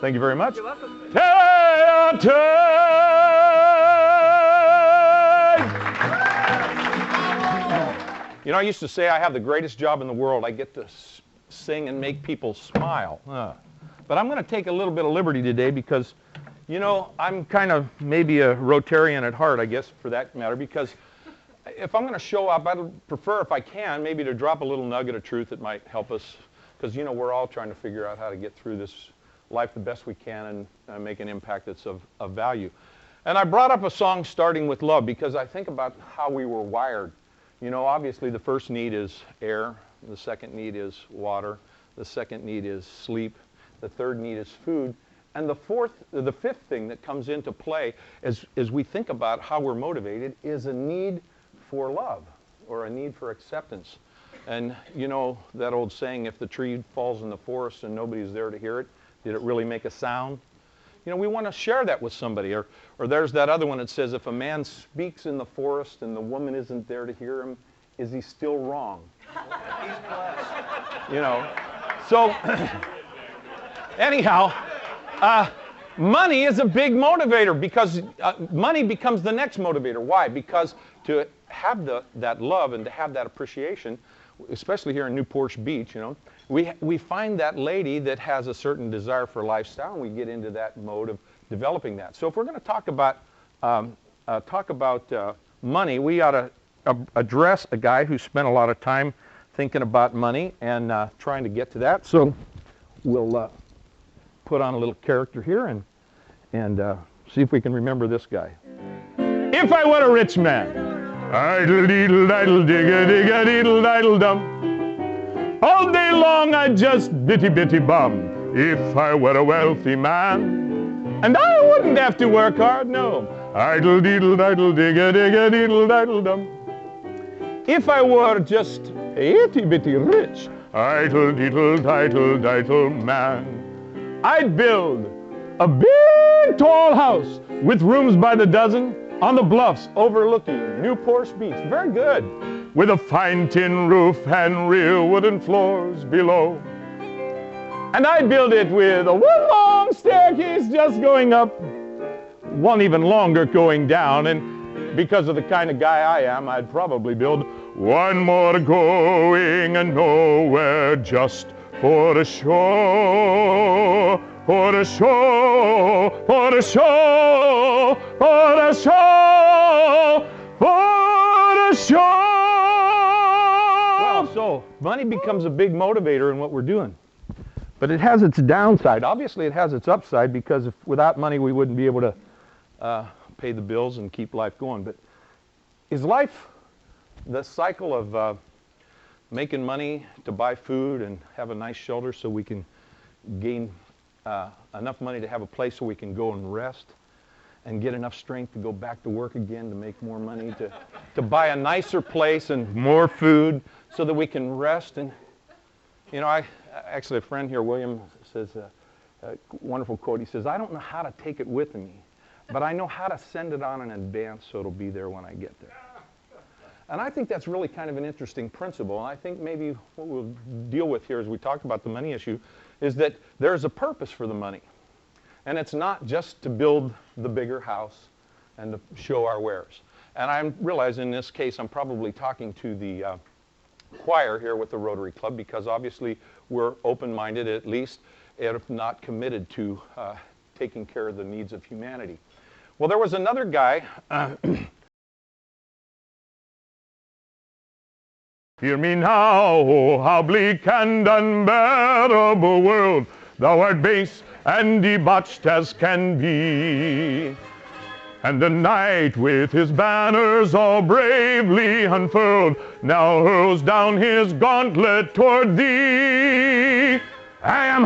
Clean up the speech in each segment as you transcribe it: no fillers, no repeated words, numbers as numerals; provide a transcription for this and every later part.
Thank you very much. You're welcome. You know, I used to say I have the greatest job in the world. I get to sing and make people smile. But I'm going to take a little bit of liberty today because, you know, I'm kind of maybe a Rotarian at heart, I guess, for that matter, because if I'm going to show up, I'd prefer, if I can, maybe to drop a little nugget of truth that might help us, because, you know, we're all trying to figure out how to get through this life the best we can and make an impact that's of value. And I brought up a song starting with love because I think about how we were wired. You know, obviously the first need is air, the second need is water, the second need is sleep, the third need is food, and the fifth thing that comes into play as we think about how we're motivated is a need for love or a need for acceptance. And you know that old saying, if the tree falls in the forest and nobody's there to hear it, did it really make a sound? You know, we want to share that with somebody. Or there's that other one that says, if a man speaks in the forest and the woman isn't there to hear him, is he still wrong? He's blessed. You know, so anyhow, money is a big motivator because money becomes the next motivator. Why? Because to have that love and to have that appreciation, especially here in Newport Beach, you know, we find that lady that has a certain desire for lifestyle, and we get into that mode of developing that. So if we're going to talk about money, we ought to address a guy who spent a lot of time thinking about money and trying to get to that. So we'll put on a little character here and see if we can remember this guy. If I were a rich man, idle-diddle-diddle-digga-digga-diddle-diddle-dum. All day long I'd just bitty-bitty bum. If I were a wealthy man, and I wouldn't have to work hard, no. Idle-diddle-diddle-digga-digga-diddle-diddle-dum. If I were just itty-bitty rich, idle-diddle-diddle-diddle man, I'd build a big tall house with rooms by the dozen on the bluffs overlooking Newport Beach. Very good. With a fine tin roof and real wooden floors below. And I'd build it with a one long staircase just going up, one even longer going down. And because of the kind of guy I am, I'd probably build one more going and nowhere just for the show. For the show, for the show, for the show, for the show. Well, so money becomes a big motivator in what we're doing. But it has its downside. Obviously, it has its upside because without money, we wouldn't be able to pay the bills and keep life going. But is life the cycle of making money to buy food and have a nice shelter so we can gain enough money to have a place so we can go and rest and get enough strength to go back to work again to make more money, to buy a nicer place and more food so that we can rest? And, you know, actually a friend here, William, says a wonderful quote. He says, I don't know how to take it with me, but I know how to send it on in advance so it'll be there when I get there. And I think that's really kind of an interesting principle. And I think maybe what we'll deal with here as we talk about the money issue is that there's a purpose for the money. And it's not just to build the bigger house and to show our wares. And I realize in this case I'm probably talking to the choir here with the Rotary Club because obviously we're open-minded, at least, if not committed to taking care of the needs of humanity. Well, there was another guy. Hear me now, oh, how bleak and unbearable world, thou art base and debauched as can be. And the knight with his banners all bravely unfurled now hurls down his gauntlet toward thee. I am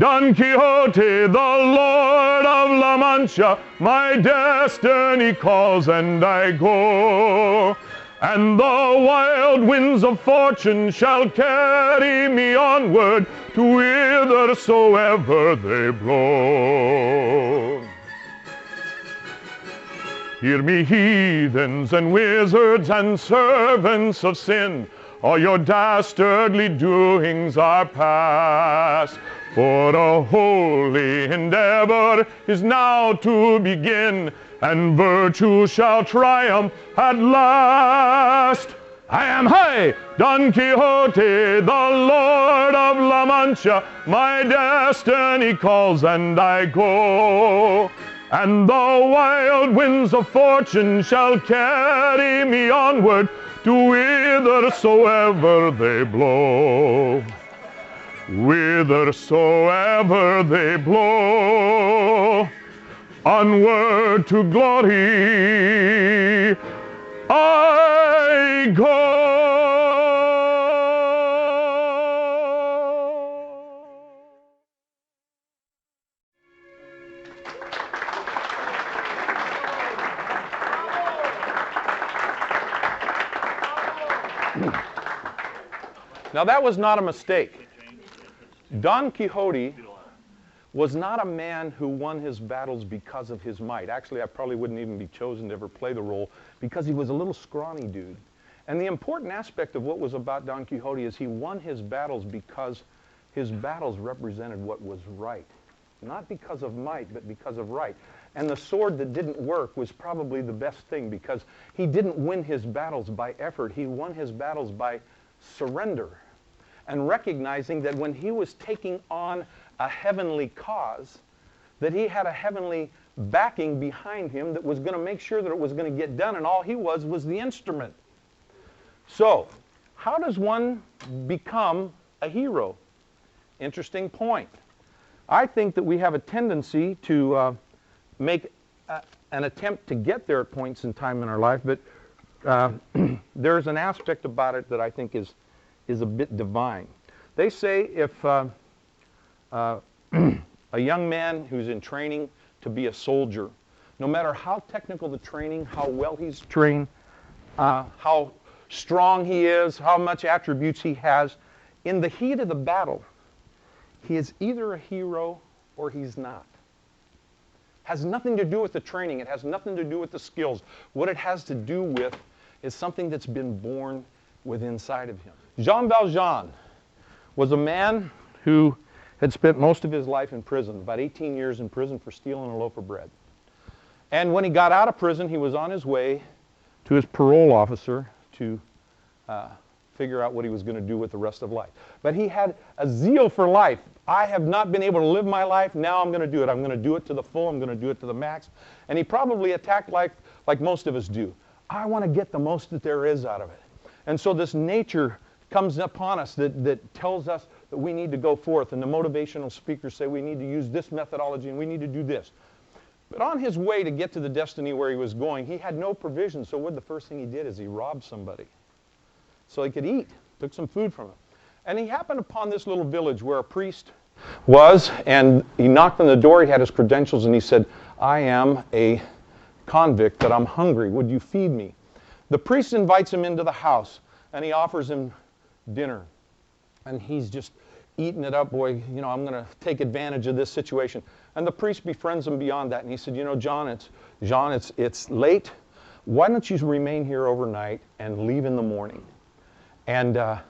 Don Quixote, the Lord of La Mancha, my destiny calls and I go. And the wild winds of fortune shall carry me onward to whithersoever they blow. Hear me, heathens and wizards and servants of sin, all your dastardly doings are past. For a holy endeavor is now to begin, and virtue shall triumph at last. I am Don Quixote, the Lord of La Mancha. My destiny calls and I go, and the wild winds of fortune shall carry me onward to whithersoever they blow. Whithersoever they blow, onward to glory I go. Now that was not a mistake. Don Quixote was not a man who won his battles because of his might. Actually, I probably wouldn't even be chosen to ever play the role because he was a little scrawny dude. And the important aspect of what was about Don Quixote is he won his battles because his battles represented what was right. Not because of might, but because of right. And the sword that didn't work was probably the best thing because he didn't win his battles by effort. He won his battles by surrender and recognizing that when he was taking on a heavenly cause, that he had a heavenly backing behind him that was going to make sure that it was going to get done, and all he was the instrument. So, how does one become a hero? Interesting point. I think that we have a tendency to make an attempt to get there at points in time in our life, but there's an aspect about it that I think is a bit divine. They say if a young man who's in training to be a soldier, no matter how technical the training, how well he's trained, how strong he is, how much attributes he has, in the heat of the battle, he is either a hero or he's not. Has nothing to do with the training. It has nothing to do with the skills. What it has to do with is something that's been born within inside of him. Jean Valjean was a man who had spent most of his life in prison, about 18 years in prison for stealing a loaf of bread. And when he got out of prison, he was on his way to his parole officer to figure out what he was going to do with the rest of life. But he had a zeal for life. I have not been able to live my life. Now I'm going to do it. I'm going to do it to the full. I'm going to do it to the max. And he probably attacked like most of us do. I want to get the most that there is out of it. And so this nature comes upon us that tells us that we need to go forth. And the motivational speakers say we need to use this methodology and we need to do this. But on his way to get to the destiny where he was going, he had no provision. So what the first thing he did is he robbed somebody so he could eat, took some food from him. And he happened upon this little village where a priest was, and he knocked on the door. He had his credentials, and he said, I am a convict, but I'm hungry. Would you feed me? The priest invites him into the house, and he offers him dinner. And he's just eating it up. Boy, you know, I'm going to take advantage of this situation. And the priest befriends him beyond that. And he said, you know, John, it's late. Why don't you remain here overnight and leave in the morning? And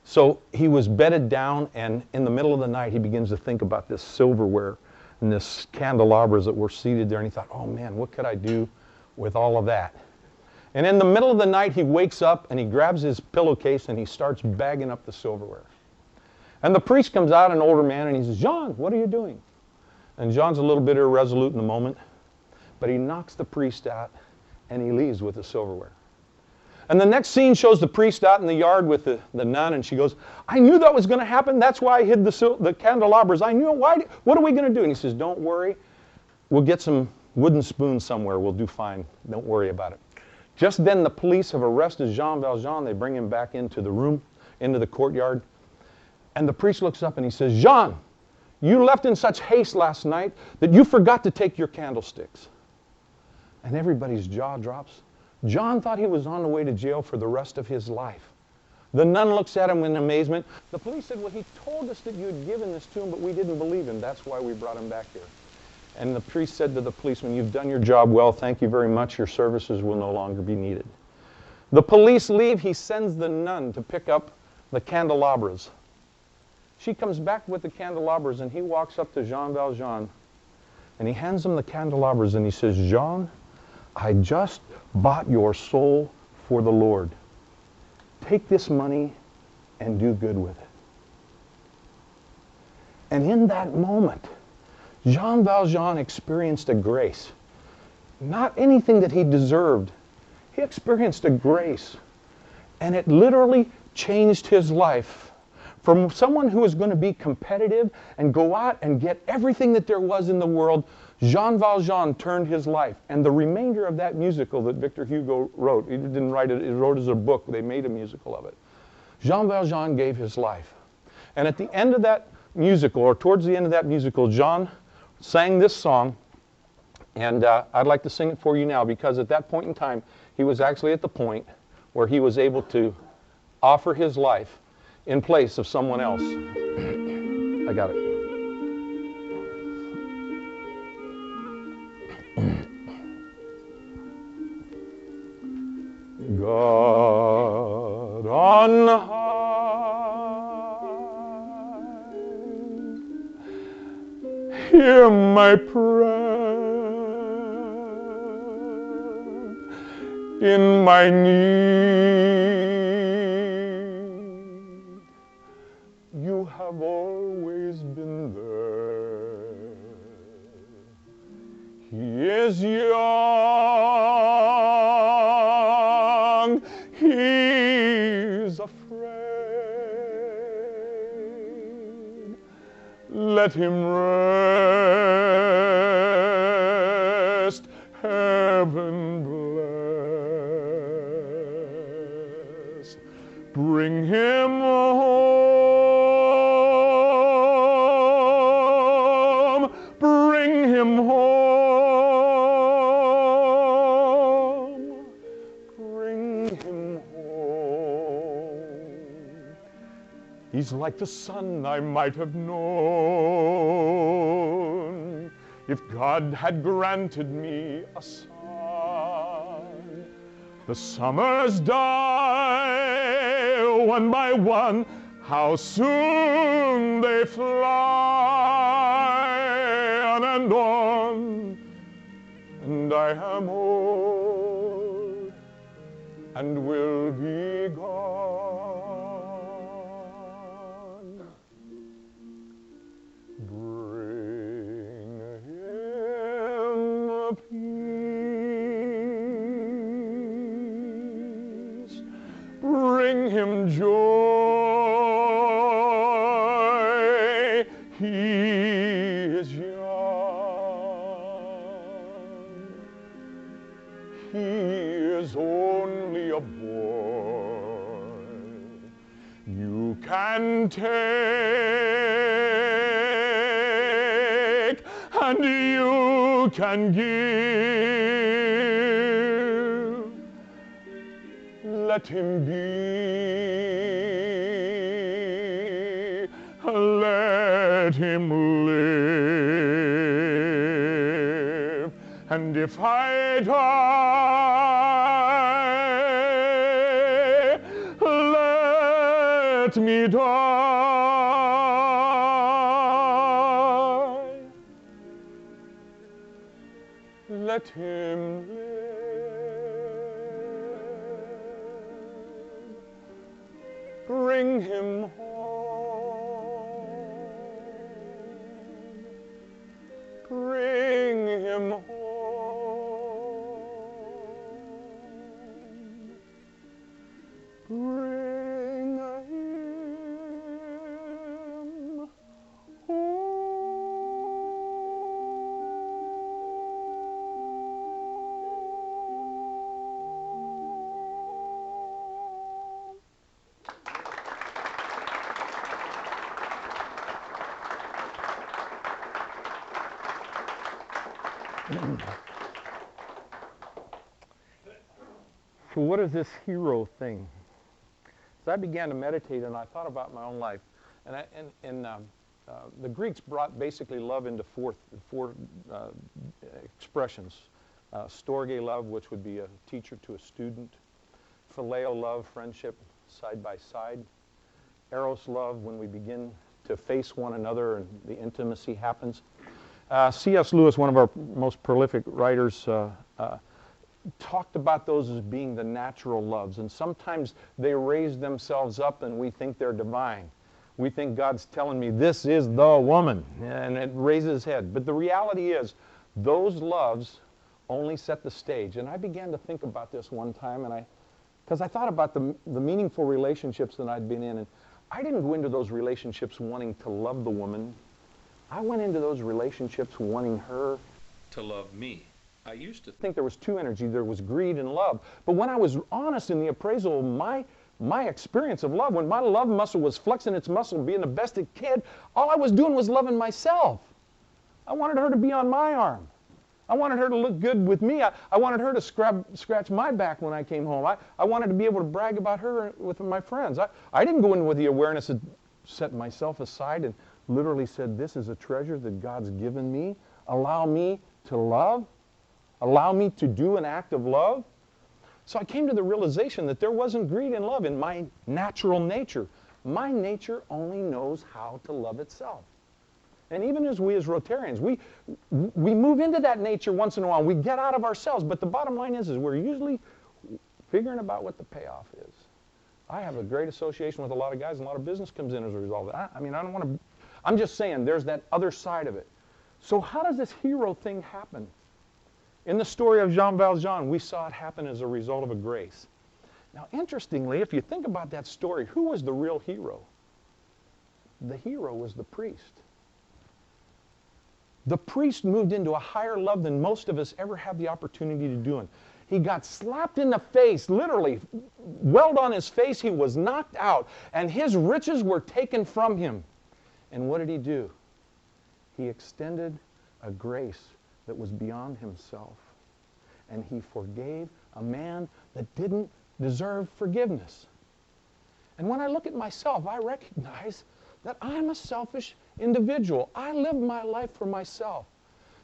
so he was bedded down, and in the middle of the night, he begins to think about this silverware and this candelabras that were seated there. And he thought, oh, man, what could I do with all of that? And in the middle of the night, he wakes up, and he grabs his pillowcase, and he starts bagging up the silverware. And the priest comes out, an older man, and he says, John, what are you doing? And John's a little bit irresolute in the moment, but he knocks the priest out, and he leaves with the silverware. And the next scene shows the priest out in the yard with the nun, and she goes, I knew that was going to happen. That's why I hid the candelabras. I knew it. What are we going to do? And he says, don't worry. We'll get some wooden spoons somewhere. We'll do fine. Don't worry about it. Just then the police have arrested Jean Valjean. They bring him back into the room, into the courtyard. And the priest looks up and he says, Jean, you left in such haste last night that you forgot to take your candlesticks. And everybody's jaw drops. John thought he was on the way to jail for the rest of his life. The nun looks at him in amazement. The police said, well, he told us that you had given this to him, but we didn't believe him. That's why we brought him back here. And the priest said to the policeman, you've done your job well. Thank you very much. Your services will no longer be needed. The police leave. He sends the nun to pick up the candelabras. She comes back with the candelabras, and he walks up to Jean Valjean, and he hands him the candelabras, and he says, Jean, I just bought your soul for the Lord. Take this money and do good with it. And in that moment, Jean Valjean experienced a grace. Not anything that he deserved. He experienced a grace. And it literally changed his life. From someone who was going to be competitive and go out and get everything that there was in the world, Jean Valjean turned his life. And the remainder of that musical that Victor Hugo wrote, he didn't write it, he wrote it as a book. They made a musical of it. Jean Valjean gave his life. And at the end of that musical, or towards the end of that musical, Jean sang this song. And I'd like to sing it for you now, because at that point in time, he was actually at the point where he was able to offer his life in place of someone else. I got it. God on high, hear my prayer. In my need, you have always been there. He is young, he's afraid. Let him rest, heaven bless. Bring him home, bring him home, bring him home. He's like the son I might have known if God had granted me a son. The summers die one by one, how soon they fly on and on. And I am old and will be gone. Bring him peace, bring him joy. He is young, he is only a boy. You can take and you can give. Let him be, let him live. And if I die, let me die. Let him live. Bring him home. Bring him home. Bring him home. So what is this hero thing? So I began to meditate, and I thought about my own life. And the Greeks brought basically love into four expressions. Storge love, which would be a teacher to a student. phileo love, friendship, side by side. Eros love, when we begin to face one another and the intimacy happens. C.S. Lewis, one of our most prolific writers, talked about those as being the natural loves. And sometimes they raise themselves up and we think they're divine. We think God's telling me this is the woman, and it raises its head. But the reality is those loves only set the stage. And I began to think about this one time, and because I thought about the meaningful relationships that I'd been in. And I didn't go into those relationships wanting to love the woman. I went into those relationships wanting her to love me. I used to think there was two energies. There was greed and love. But when I was honest in the appraisal of my experience of love, when my love muscle was flexing its muscle, being the best it could, all I was doing was loving myself. I wanted her to be on my arm. I wanted her to look good with me. I wanted her to scratch my back when I came home. I wanted to be able to brag about her with my friends. I didn't go in with the awareness of set myself aside and literally said, this is a treasure that God's given me. Allow me to love. Allow me to do an act of love. So I came to the realization that there wasn't greed and love in my natural nature. My nature only knows how to love itself. And even as Rotarians, we move into that nature once in a while. We get out of ourselves. But the bottom line is we're usually figuring about what the payoff is. I have a great association with a lot of guys, and a lot of business comes in as a result of that. I don't want to, I'm just saying there's that other side of it. So how does this hero thing happen? In the story of Jean Valjean, we saw it happen as a result of a grace. Now, interestingly, if you think about that story, who was the real hero? The hero was the priest. The priest moved into a higher love than most of us ever have the opportunity to do. He got slapped in the face, literally, welled on his face. He was knocked out, and his riches were taken from him. And what did he do? He extended a grace that was beyond himself. And he forgave a man that didn't deserve forgiveness. And when I look at myself, I recognize that I'm a selfish individual. I live my life for myself.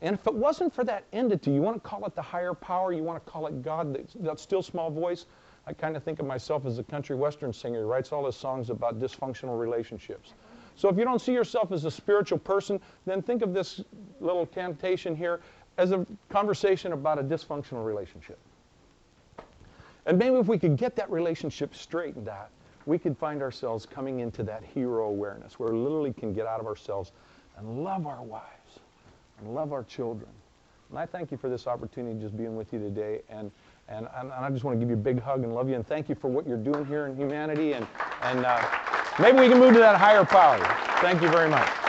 And if it wasn't for that entity, you want to call it the higher power, you want to call it God, that still small voice, I kind of think of myself as a country western singer who writes all his songs about dysfunctional relationships. So if you don't see yourself as a spiritual person, then think of this little cantation here as a conversation about a dysfunctional relationship. And maybe if we could get that relationship straightened out, we could find ourselves coming into that hero awareness where we literally can get out of ourselves and love our wives and love our children. And I thank you for this opportunity just being with you today. And I just want to give you a big hug and love you. And thank you for what you're doing here in humanity. And maybe we can move to that higher power. Thank you very much.